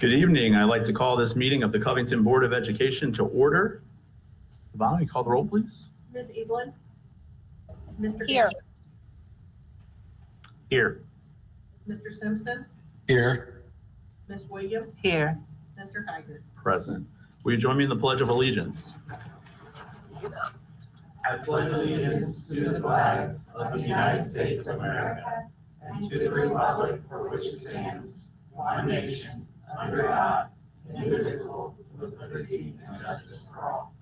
Good evening. I'd like to call this meeting of the Covington Board of Education to order. Yvonne, you call the roll, please? Ms. Evelyn? Mr. Here. Campbell? Here. Mr. Simpson? Here. Ms. Williams? Here. Mr. Hager? Present. Will you join me in the Pledge of Allegiance? I pledge allegiance to the flag of the United States of America and to the republic for which it stands, one nation, under God, indivisible, with liberty and justice for all.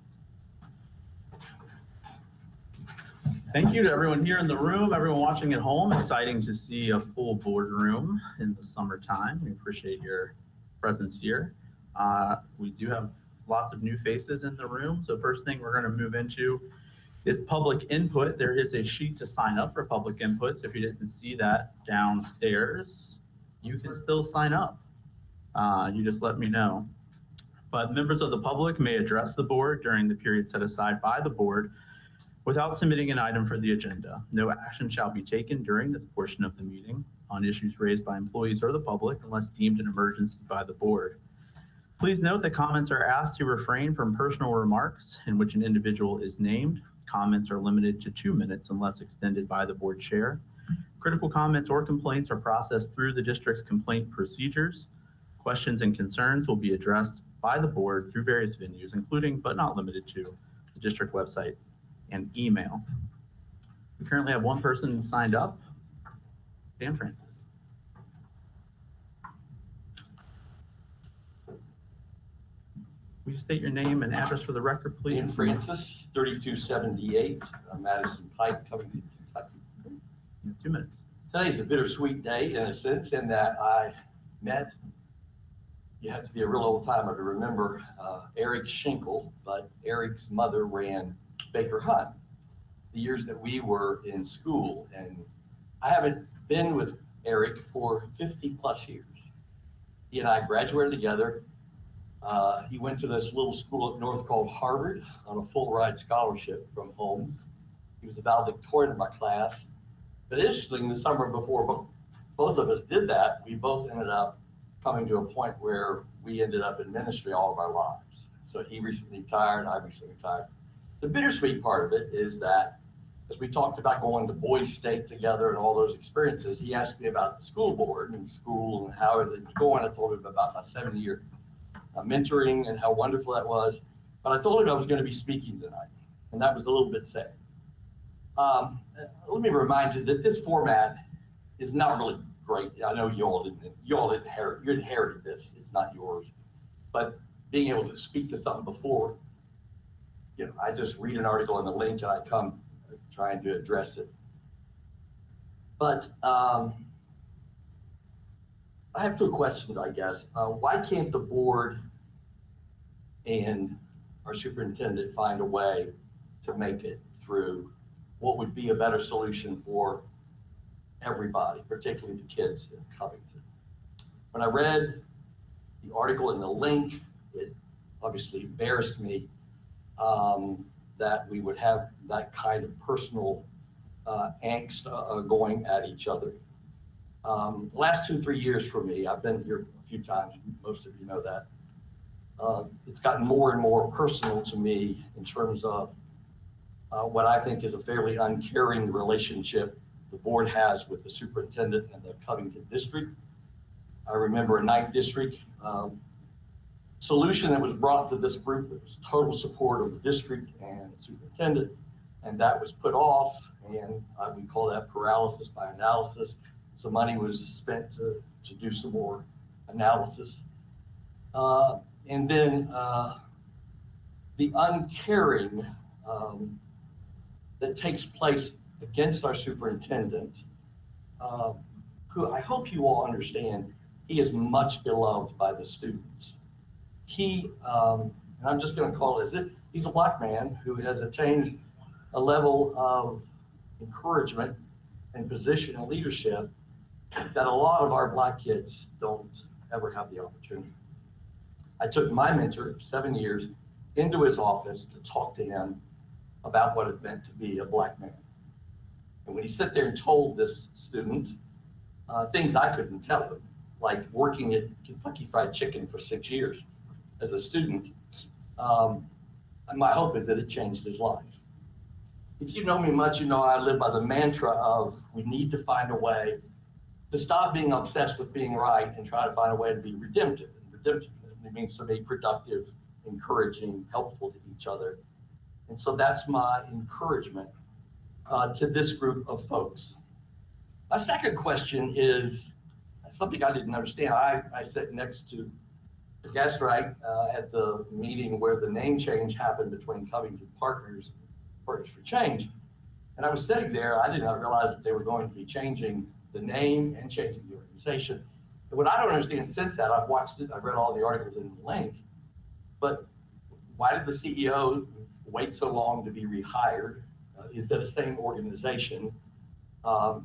Thank you to everyone here in the room, everyone watching at home. Exciting to see a full boardroom in the summertime. We appreciate your presence here. We do have lots of new faces in the room. So first thing we're going to move into is public input. There is a sheet to sign up for public input. So if you didn't see that downstairs, you can still sign up. You just let me know. But members of the public may address the board during the period set aside by the board without submitting an item for the agenda. No action shall be taken during this portion of the meeting on issues raised by employees or the public unless deemed an emergency by the board. Please note that comments are asked to refrain from personal remarks in which an individual is named. Comments are limited to 2 minutes unless extended by the board chair. Critical comments or complaints are processed through the district's complaint procedures. Questions and concerns will be addressed by the board through various venues, including but not limited to the district website and email. We currently have one person signed up, Dan Francis. Will you state your name and address for the record, please? Dan Francis, 3278 Madison Pike, Covington, Kentucky. You have 2 minutes. Today's a bittersweet day in a sense in that I met, you have to be a real old timer to remember Eric Schinkel, but Eric's mother ran Baker Hunt the years that we were in school. And I haven't been with Eric for 50 plus years. He and I graduated together. He went to this little school up north called Harvard on a full ride scholarship from Holmes. He was a valedictorian in my class. But interestingly, the summer before both of us did that, we both ended up coming to a point where we ended up in ministry all of our lives. So he recently retired, I recently retired. The bittersweet part of it is that as we talked about going to Boys State together and all those experiences, he asked me about the school board and school and how it was going. I told him about my 7-year mentoring and how wonderful that was. But I told him I was going to be speaking tonight, and that was a little bit sad. Let me remind you that this format is not really great. I know you all inherited this. It's not yours. But being able to speak to something before, I just read an article on the link and I come trying to address it. But I have 2 questions, I guess. Why can't the board and our superintendent find a way to make it through what would be a better solution for everybody, particularly the kids in Covington? When I read the article and the link, it obviously embarrassed me that we would have that kind of personal angst going at each other. The last 2-3 years for me, I've been here a few times, most of you know that, it's gotten more and more personal to me in terms of what I think is a fairly uncaring relationship the board has with the superintendent and the Covington district. I remember a 9th district solution that was brought to this group that was total support of the district and the superintendent, and that was put off, and we call that paralysis by analysis. So money was spent to do some more analysis. And then the uncaring that takes place against our superintendent, who I hope you all understand, he is much beloved by the students. He, and I'm just going to call it, he's a Black man who has attained a level of encouragement and position and leadership that a lot of our Black kids don't ever have the opportunity. I took my mentor, 7 years, into his office to talk to him about what it meant to be a Black man. And when he sat there and told this student things I couldn't tell him, like working at Kentucky Fried Chicken for 6 years as a student. And my hope is that it changed his life. If you know me much, you know I live by the mantra of we need to find a way to stop being obsessed with being right and try to find a way to be redemptive. And redemptive means to be productive, encouraging, helpful to each other. And so that's my encouragement to this group of folks. My second question is something I didn't understand. I sat next to the guest right at the meeting where the name change happened between Covington Partners for Change. And I was sitting there, I did not realize that they were going to be changing the name and changing the organization. And what I don't understand since that, I've watched it, I've read all the articles in the link, but why did the CEO wait so long to be rehired? Is that the same organization? Where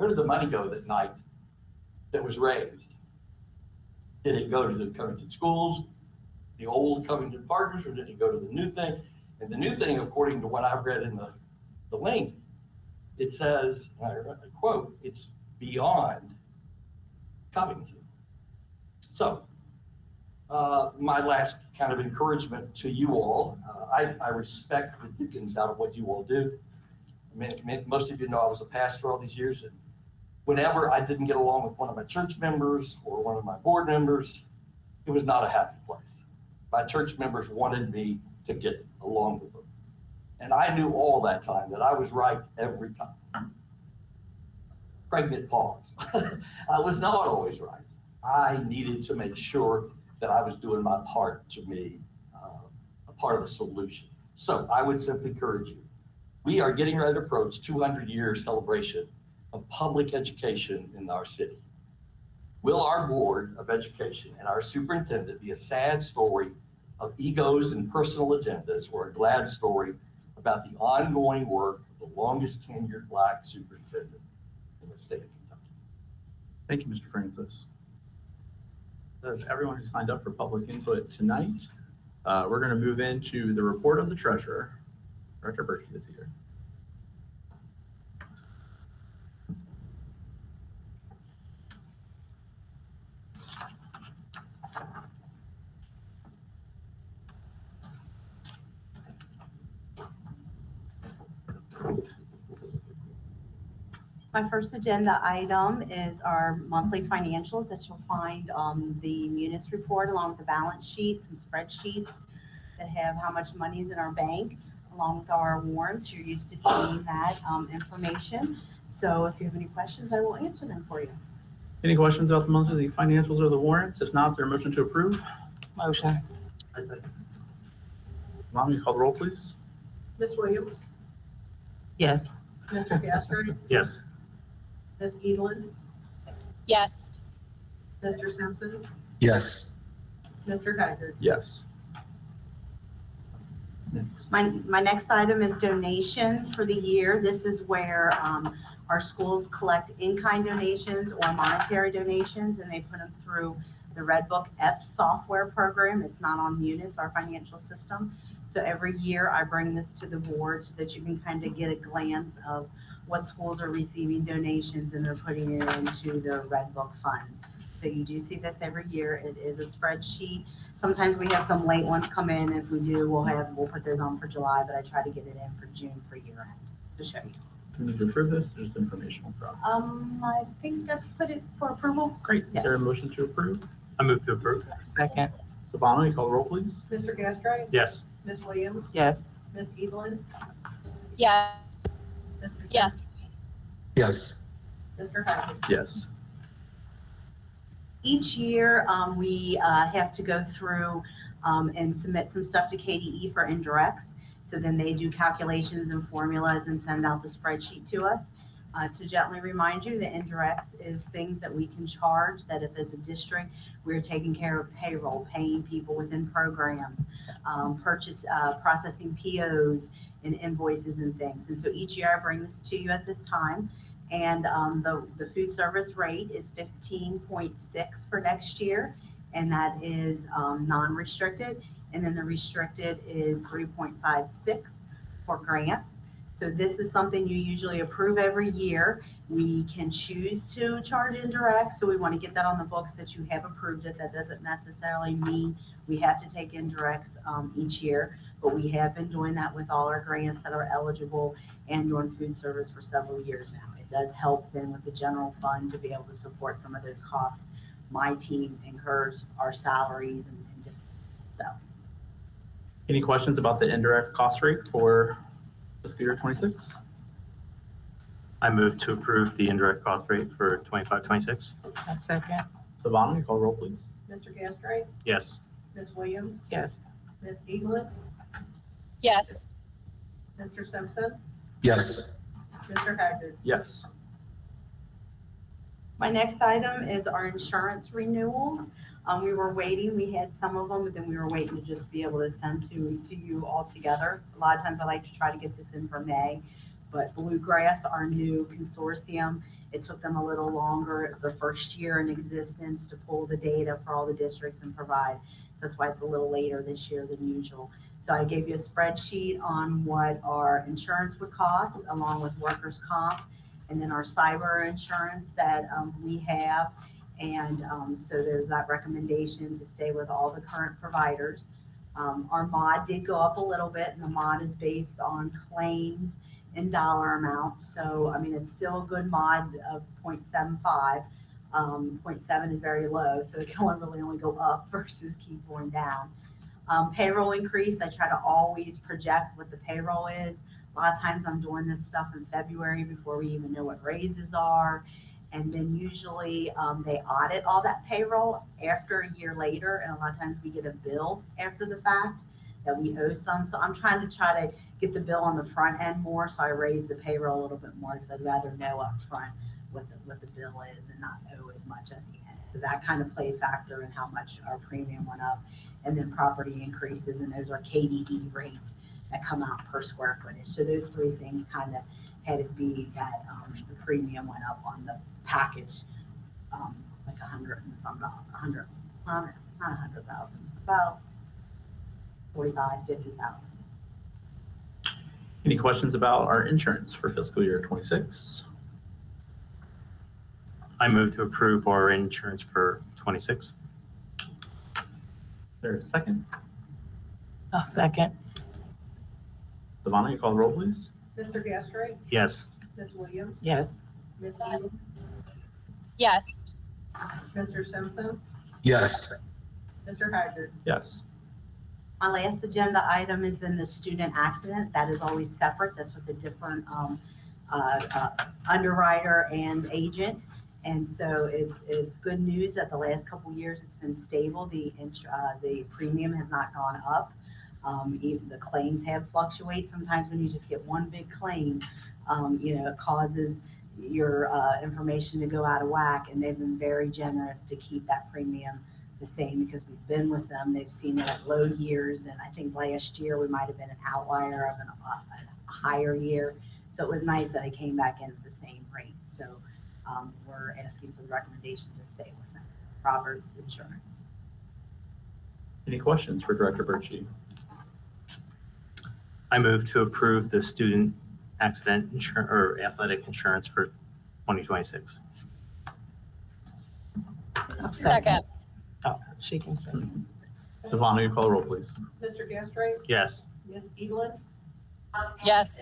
did the money go that night that was raised? Did it go to the Covington schools, the old Covington Partners, or did it go to the new thing? And the new thing, according to what I've read in the link, it says, I quote, it's beyond Covington. So my last kind of encouragement to you all, I respect the dickens out of what you all do. Most of you know I was a pastor all these years, and whenever I didn't get along with one of my church members or one of my board members, it was not a happy place. My church members wanted me to get along with them. And I knew all that time that I was right every time. Pregnant pause. I was not always right. I needed to make sure that I was doing my part to be a part of the solution. So I would simply encourage you. We are getting ready to approach 200-year celebration of public education in our city. Will our Board of Education and our superintendent be a sad story of egos and personal agendas, or a glad story about the ongoing work of the longest tenured Black superintendent in the state of Kentucky? Thank you, Mr. Francis. That's everyone who signed up for public input tonight. We're going to move into the report of the treasurer. Director Berkey is here. My first agenda item is our monthly financials that you'll find on the Munis report, along with the balance sheets and spreadsheets that have how much money is in our bank, along with our warrants. You're used to seeing that information. So if you have any questions, I will answer them for you. Any questions about the monthly financials or the warrants? If not, is there a motion to approve? Motion. Mom, you call the roll, please? Ms. Williams, Yes. Mr. Gastright, Yes. Ms. Edelin, Yes. Mr. Simpson, Yes. Mr. Geiger. Yes. Next. My next item is donations for the year. This is where our schools collect in-kind donations or monetary donations, and they put them through the Redbook F software program. It's not on Munis, our financial system. So every year I bring this to the board so that you can kind of get a glance of what schools are receiving donations, and they're putting it into the Redbook fund. So you do see this every year. It is a spreadsheet. Sometimes we have some late ones come in. If we do, we'll put those on for July, but I try to get it in for June for year end to show you. Do we need to approve this? There's informational problem. I think I put it for approval. Great. Is there a Yes. motion to approve? I move to approve. Second. Savannah, you call the roll, please? Mr. Gastright, Yes. Ms. Williams, Yes. Ms. Edelin, Yeah. Mr. Simpson, Yes. Yes. Mr. Geiger. Yes. Each year, we have to go through and submit some stuff to KDE for indirects. So then they do calculations and formulas and send out the spreadsheet to us. To gently remind you, the indirects is things that we can charge, that if as a district, we're taking care of payroll, paying people within programs, processing POs and invoices and things. And so each year I bring this to you at this time. And the food service rate is 15.6 for next year, and that is non-restricted. And then the restricted is 3.56 for grants. So this is something you usually approve every year. We can choose to charge indirect, so we want to get that on the books that you have approved it. That doesn't necessarily mean we have to take indirects each year, but we have been doing that with all our grants that are eligible and doing food service for several years now. It does help then with the general fund to be able to support some of those costs. My team incurs our salaries and different, so. Any questions about the indirect cost rate for fiscal year 26? I move to approve the indirect cost rate for 25-26. A second. Savannah, you call the roll, please. Mr. Castrate, Yes. Ms. Williams, Yes. Ms. Edelin, yes, Mr. Simpson, Yes. Mr. Haggard. Yes. My next item is our insurance renewals. We were waiting, we had some of them, but then we were waiting to just be able to send to you all together. A lot of times I like to try to get this in for May, but Bluegrass, our new consortium, it took them a little longer. It's their first year in existence to pull the data for all the districts and provide. So that's why it's a little later this year than usual. So I gave you a spreadsheet on what our insurance would cost along with workers' comp and then our cyber insurance that we have. And so there's that recommendation to stay with all the current providers. Our mod did go up a little bit, and the mod is based on claims and dollar amounts. So, I mean, it's still a good mod of 0.75. 0.7 is very low, so it can only go up versus keep going down. Payroll increase, I try to always project what the payroll is. A lot of times I'm doing this stuff in February before we even know what raises are. And then usually they audit all that payroll after a year later. And a lot of times we get a bill after the fact that we owe some. So I'm trying to get the bill on the front end more. So I raise the payroll a little bit more because I'd rather know up front what the bill is and not owe as much at the end. So that kind of played factor in how much our premium went up. And then property increases, and those are KDE rates that come out per square footage. So those three things kind of had to be that the premium went up on the package, like $100 and some dollars, not 100,000, about 45, 50,000. Any questions about our insurance for fiscal year 26? I move to approve our insurance for 26. There's a second. A second. Savannah, you call the roll, please. Mr. Castrate, Yes. Ms. Williams, Yes. Ms. Edelin, yes, Mr. Simpson, Yes. Mr. Haggard. Yes. My last agenda item is in the student accident. That is always separate. That's with a different underwriter and agent. And so it's good news that the last couple years it's been stable. The premium has not gone up. Even the claims have fluctuated. Sometimes when you just get one big claim, it causes your information to go out of whack. And they've been very generous to keep that premium the same because we've been with them. They've seen it at low years. And I think last year we might have been an outlier of a higher year. So it was nice that I came back in at the same rate. So we're asking for the recommendation to stay with them. Roberts Insurance. Any questions for Director Birchie? I move to approve the student accident insurance or athletic insurance for 2026. A second, Oh, she can say. Savannah, you call the roll, please. Mr. Castrate, Yes. Ms. Edelin, yes,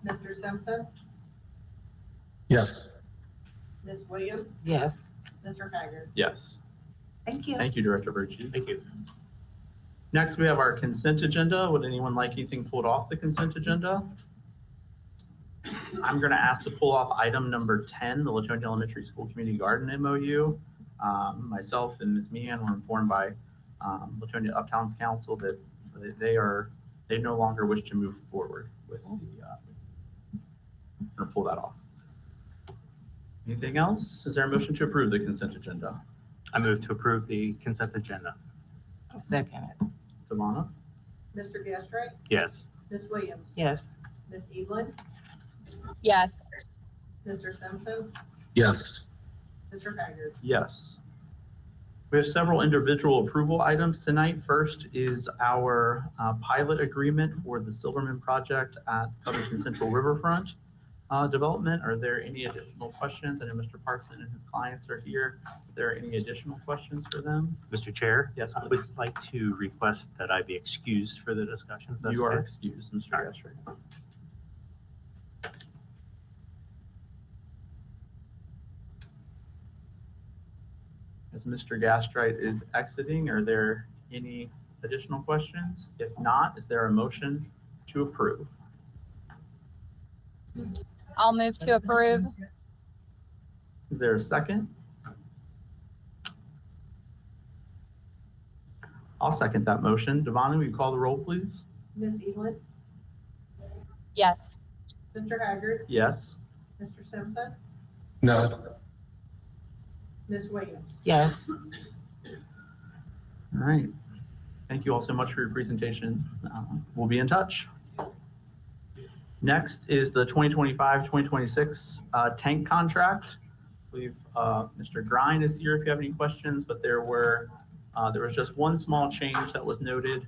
Mr. Simpson, Yes. Ms. Williams, Yes. Mr. Haggard. Yes. Thank you. Thank you, Director Birchie. Thank you. Next, we have our consent agenda. Would anyone like anything pulled off the consent agenda? I'm going to ask to pull off item number 10, the Latonia Elementary School Community Garden MOU. Myself and Ms. Meehan were informed by Latonia Uptown's Council that they no longer wish to move forward with the, I'm going to pull that off. Anything else? Is there a motion to approve the consent agenda? I move to approve the consent agenda. A second. Savannah? Mr. Castrate, Yes. Ms. Williams, Yes. Ms. Edelin, yes, Mr. Simpson, Yes. Mr. Haggard. Yes. We have several individual approval items tonight. First is our pilot agreement for the Silverman project at Covington Central Riverfront development. Are there any additional questions? I know Mr. Parkson and his clients are here. Are there any additional questions for them? Mr. Chair? Yes, I would like to request that I be excused for the discussion. if that's You are okay. excused, Mr. Gastrick. As Mr. Gastrite is exiting, are there any additional questions? If not, is there a motion to approve? I'll move to approve. Is there a second? I'll second that motion. Devon, will you call the roll, please? Ms. Edelin, Yes. Mr. Haggard, Yes. Mr. Simpson, No. Ms. Williams. Yes. All right. Thank you all so much for your presentation. We'll be in touch. Next is the 2025-2026 tank contract. Mr. Grind is here if you have any questions, but there was just one small change that was noted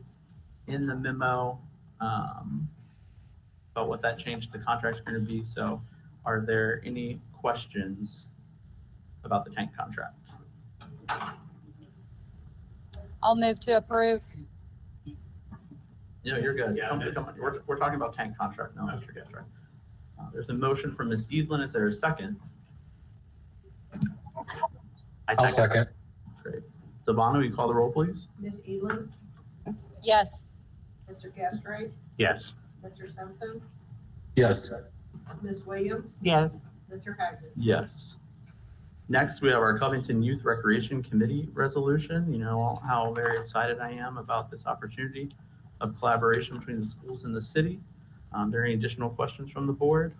in the memo about what that change to the contract is going to be. So are there any questions about the tank contract? I'll move to approve. No, you're good. Come on. We're talking about tank contract now, Mr. Gastrick. There's a motion from Ms. Edelin. Is there a second? I'll second. Great. Savannah, will you call the roll, please? Ms. Edelin, Yes. Mr. Gastrite, Yes. Mr. Simpson, Yes. Ms. Williams, Yes. Mr. Haggard. Yes. Next, we have our Covington Youth Recreation Committee resolution. You know how very excited I am about this opportunity of collaboration between the schools and the city. Are there any additional questions from the board?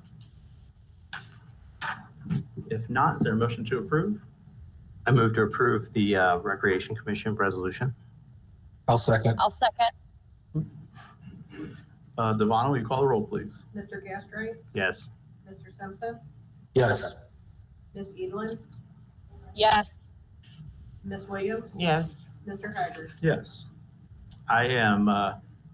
If not, is there a motion to approve? I move to approve the Recreation Commission resolution. I'll second. I'll second. Devon, will you call the roll, please? Mr. Gastrite, Yes. Mr. Simpson, Yes. Ms. Edelin, Yes. Ms. Williams, Yes. Mr. Haggard. Yes. I am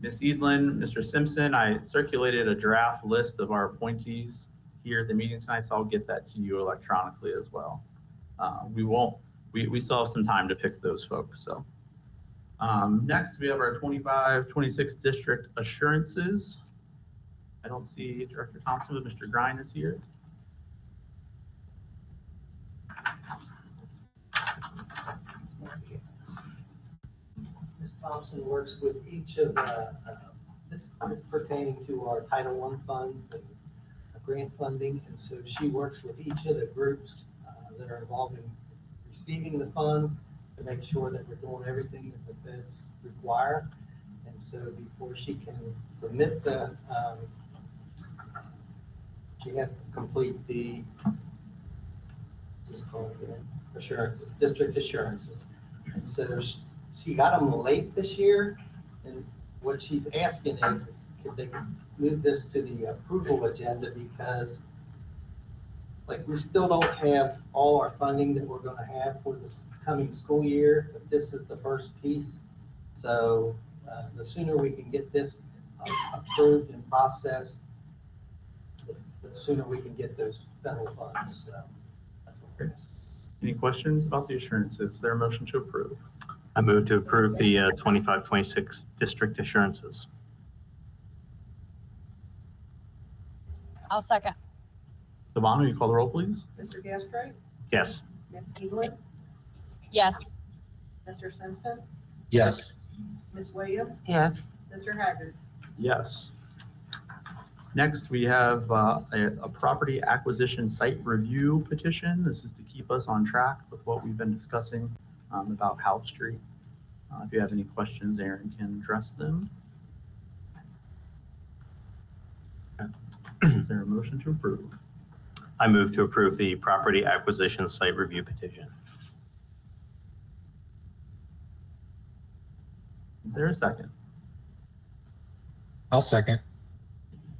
Ms. Edelin, Mr. Simpson. I circulated a draft list of our appointees here at the meeting tonight, so I'll get that to you electronically as well. We still have some time to pick those folks, so. Next, we have our 25-26 district assurances. I don't see Director Thompson, but Mr. Grind is here. Ms. Thompson works with each of this is pertaining to our Title I funds and grant funding. And so she works with each of the groups that are involved in receiving the funds to make sure that we're doing everything that the feds require. And so before she can submit she has to complete the, just call it assurances, district assurances. And so she got them late this year, and what she's asking is could they move this to the approval agenda, because like we still don't have all our funding that we're going to have for this coming school year, but this is the first piece. So the sooner we can get this approved and processed, the sooner we can get those federal funds. So that's what we're asking. Any questions about the assurances? Is there a motion to approve? I move to approve the 25-26 district assurances. I'll second. Devon, will you call the roll, please? Mr. Gastrite, Yes. Ms. Edelin, Yes. Mr. Simpson, Yes. Ms. Williams, Yes. Mr. Haggard. Yes. Next, we have a property acquisition site review petition. This is to keep us on track with what we've been discussing about House Street. If you have any questions, Aaron can address them. Is there a motion to approve? I move to approve the property acquisition site review petition. Is there a second? I'll second.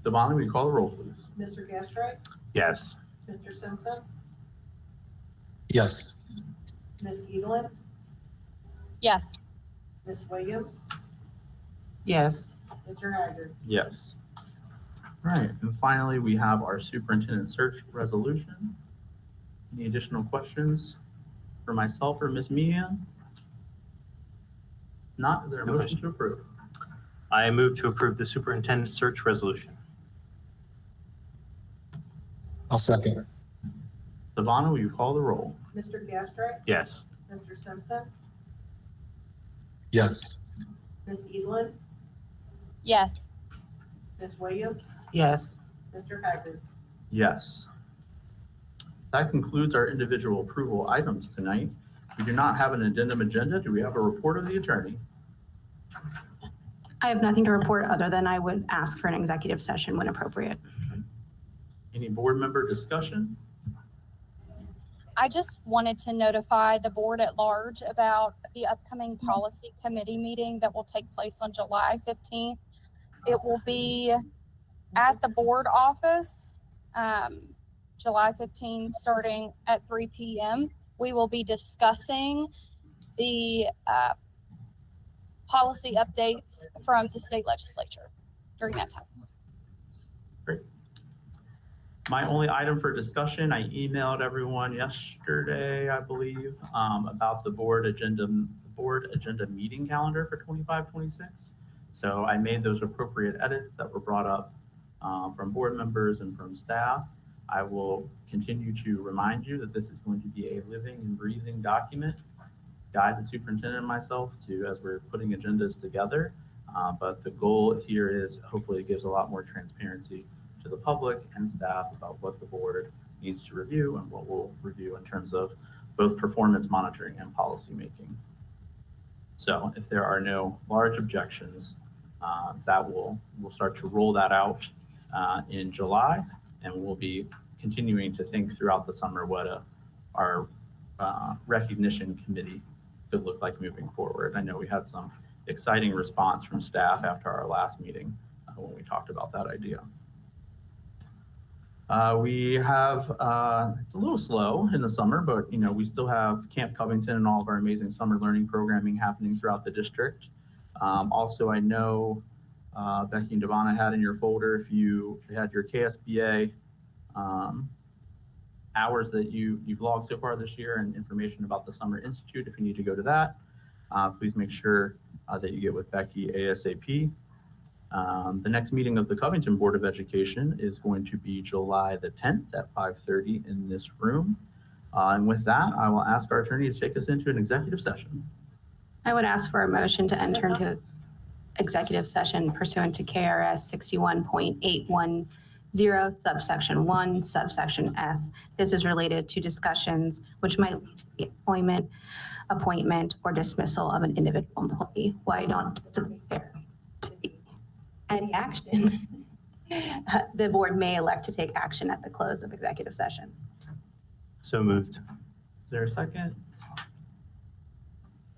Devon, will you call the roll, please? Mr. Gastrite, Yes. Mr. Simpson, Yes. Ms. Edelin, Yes. Ms. Williams, Yes. Mr. Haggard. Yes. All right, and finally, we have our superintendent search resolution. Any additional questions for myself or Ms. Meehan? Not, is there a No motion question. to approve? I move to approve the superintendent search resolution. I'll second. Savannah, will you call the roll? Mr. Gastrick, Yes. Mr. Simpson, Yes. Ms. Edelin, Yes. Ms. Williams, Yes. Mr. Haggard. Yes. That concludes our individual approval items tonight. We do not have an addendum agenda. Do we have a report of the attorney? I have nothing to report other than I would ask for an executive session when appropriate. Any board member discussion? I just wanted to notify the board at large about the upcoming policy committee meeting that will take place on July 15th. It will be at the board office, July 15th, starting at 3 p.m. We will be discussing the policy updates from the state legislature during that time. My only item for discussion, I emailed everyone yesterday, I believe, about the board agenda meeting calendar for 25-26. So I made those appropriate edits that were brought up from board members and from staff. I will continue to remind you that this is going to be a living and breathing document. Guide the superintendent and myself to as we're putting agendas together. But the goal here is hopefully it gives a lot more transparency to the public and staff about what the board needs to review and what we'll review in terms of both performance monitoring and policy making. So if there are no large objections, we'll start to roll that out in July, and we'll be continuing to think throughout the summer what our recognition committee could look like moving forward. I know we had some exciting response from staff after our last meeting when we talked about that idea. We have, it's a little slow in the summer, but we still have Camp Covington and all of our amazing summer learning programming happening throughout the district. Also, I know Becky and Devonna had in your folder, if you had your KSBA hours that you've logged so far this year and information about the Summer Institute, if you need to go to that, please make sure that you get with Becky ASAP. The next meeting of the Covington Board of Education is going to be July the 10th at 5:30 in this room. And with that, I will ask our attorney to take us into an executive session. I would ask for a motion to enter into executive session pursuant to KRS 61.810 subsection 1 subsection F. This is related to discussions which might lead to the appointment, or dismissal of an individual employee. Why I don't there to be any action. The board may elect to take action at the close of executive session. So moved. Is there a second?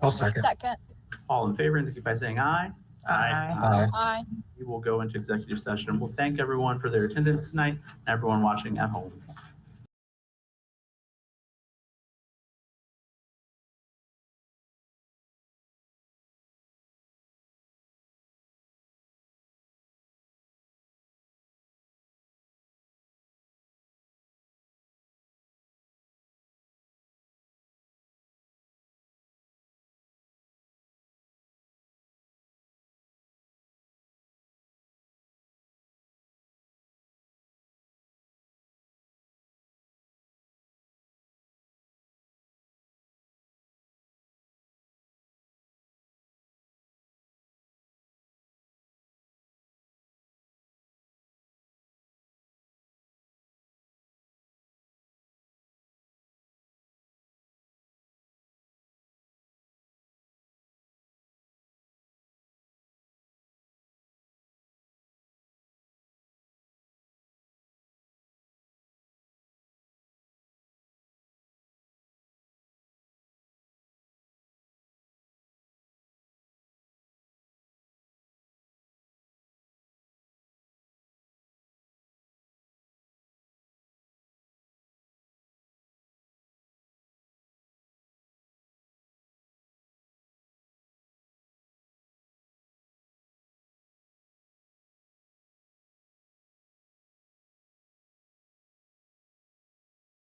I'll second. Second. All in favor, indicate by saying aye. Aye. Aye. We will go into executive session. We'll thank everyone for their attendance tonight and everyone watching at home.